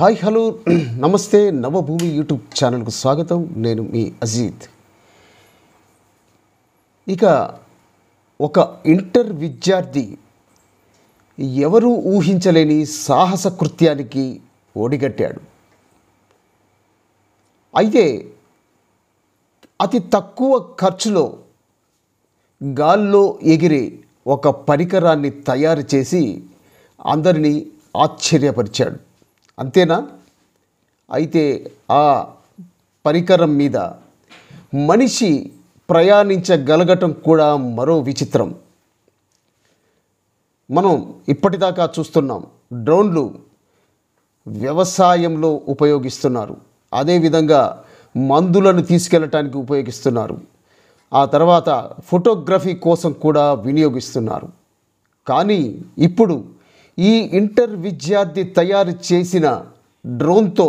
Hi hello నమస్తే Navabhoomi YouTube ఛానల్కు స్వాగతం. నేను మీ అజీద్. ఇక ఒక ఇంటర్ విద్యార్థి ఎవరూ ఊహించలేని సాహస కృత్యానికి ఒడిగట్టాడు. అయితే అతి తక్కువ ఖర్చులో గాల్లో ఎగిరే ఒక పరికరాన్ని తయారు చేసి అందరినీ ఆశ్చర్యపరిచాడు. అంతేనా? అయితే ఆ పరికరం మీద మనిషి ప్రయాణించగలగటం కూడా మరో విచిత్రం. మనం ఇప్పటిదాకా చూస్తున్నాం, డ్రోన్లు వ్యవసాయంలో ఉపయోగిస్తున్నారు, అదేవిధంగా మందులను తీసుకెళ్ళటానికి ఉపయోగిస్తున్నారు, ఆ తర్వాత ఫోటోగ్రఫీ కోసం కూడా వినియోగిస్తున్నారు. కానీ ఇప్పుడు ఈ ఇంటర్ విద్యార్థి తయారు చేసిన డ్రోన్తో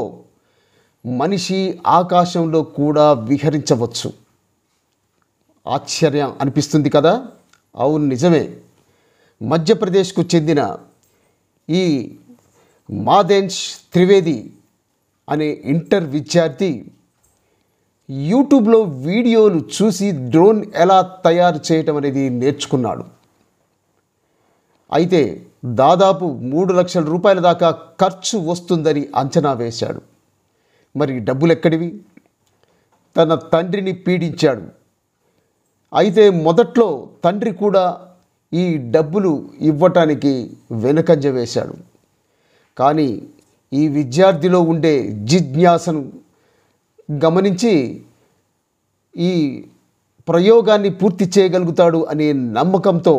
మనిషి ఆకాశంలో కూడా విహరించవచ్చు. ఆశ్చర్యం అనిపిస్తుంది కదా? అవును, నిజమే. మధ్యప్రదేశ్కు చెందిన ఈ మాదేన్ష్ త్రివేది అనే ఇంటర్ విద్యార్థి యూట్యూబ్లో వీడియోలు చూసి డ్రోన్ ఎలా తయారు చేయటం అనేది నేర్చుకున్నాడు. అయితే దాదాపు 3 లక్షల రూపాయల దాకా ఖర్చు వస్తుందని అంచనా వేశాడు. మరి డబ్బులు ఎక్కడివి? తన తండ్రిని పీడించాడు. అయితే మొదట్లో తండ్రి కూడా ఈ డబ్బులు ఇవ్వటానికి వెనుకంజ వేశాడు. కానీ ఈ విద్యార్థిలో ఉండే జిజ్ఞాసను గమనించి ఈ ప్రయోగాన్ని పూర్తి చేయగలుగుతాడు అనే నమ్మకంతో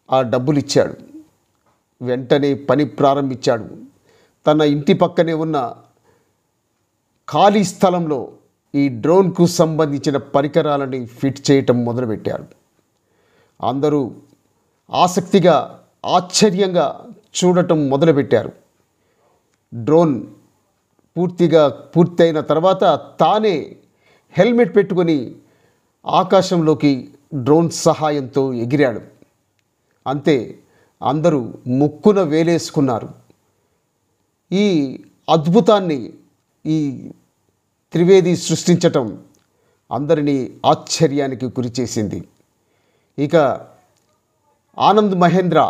ఆ డబ్బులు ఇచ్చాడు. వెంటనే పని ప్రారంభించాడు. తన ఇంటి పక్కనే ఉన్న ఖాళీ స్థలంలో ఈ డ్రోన్కు సంబంధించిన పరికరాలని ఫిట్ చేయటం మొదలుపెట్టారు. అందరూ ఆసక్తిగా ఆశ్చర్యంగా చూడటం మొదలుపెట్టారు. డ్రోన్ పూర్తయిన తర్వాత తానే హెల్మెట్ పెట్టుకొని ఆకాశంలోకి డ్రోన్ సహాయంతో ఎగిరాడు. అంతే, అందరూ ముక్కున వేలేసుకున్నారు. ఈ అద్భుతాన్ని ఈ త్రివేది సృష్టించటం అందరినీ ఆశ్చర్యానికి గురిచేసింది. ఇక ఆనంద్ మహేంద్ర,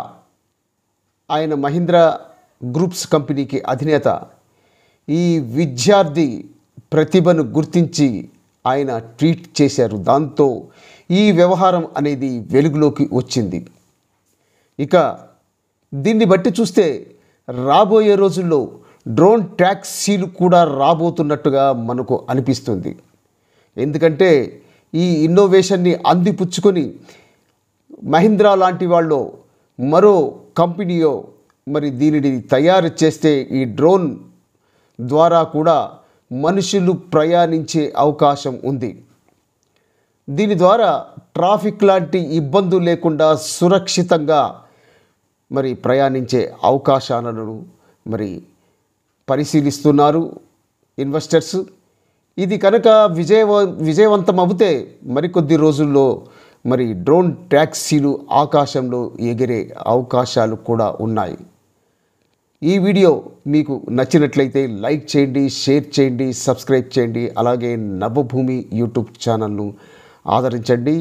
ఆయన మహీంద్రా గ్రూప్స్ కంపెనీకి అధినేత, ఈ విద్యార్థి ప్రతిభను గుర్తించి ఆయన ట్వీట్ చేశారు. దాంతో ఈ వ్యవహారం అనేది వెలుగులోకి వచ్చింది. ఇక దీన్ని బట్టి చూస్తే రాబోయే రోజుల్లో డ్రోన్ ట్యాక్సీలు కూడా రాబోతున్నట్టుగా మనకు అనిపిస్తుంది. ఎందుకంటే ఈ ఇన్నోవేషన్ని అందిపుచ్చుకొని మహీంద్రా లాంటి వాళ్ళు మరో కంపెనీయో మరి దీనిని తయారు చేస్తే ఈ డ్రోన్ ద్వారా కూడా మనుషులు ప్రయాణించే అవకాశం ఉంది. దీని ద్వారా ట్రాఫిక్ లాంటి ఇబ్బందులు లేకుండా సురక్షితంగా మరి ప్రయాణించే అవకాశాలను మరి పరిశీలిస్తున్నారు ఇన్వెస్టర్స్. ఇది కనుక విజయవంతం అవుతే మరికొద్ది రోజుల్లో మరి డ్రోన్ ట్యాక్సీలు ఆకాశంలో ఎగిరే అవకాశాలు కూడా ఉన్నాయి. ఈ వీడియో మీకు నచ్చినట్లయితే లైక్ చేయండి, షేర్ చేయండి, సబ్స్క్రైబ్ చేయండి. అలాగే నవభూమి యూట్యూబ్ ఛానల్ను ఆదరించండి.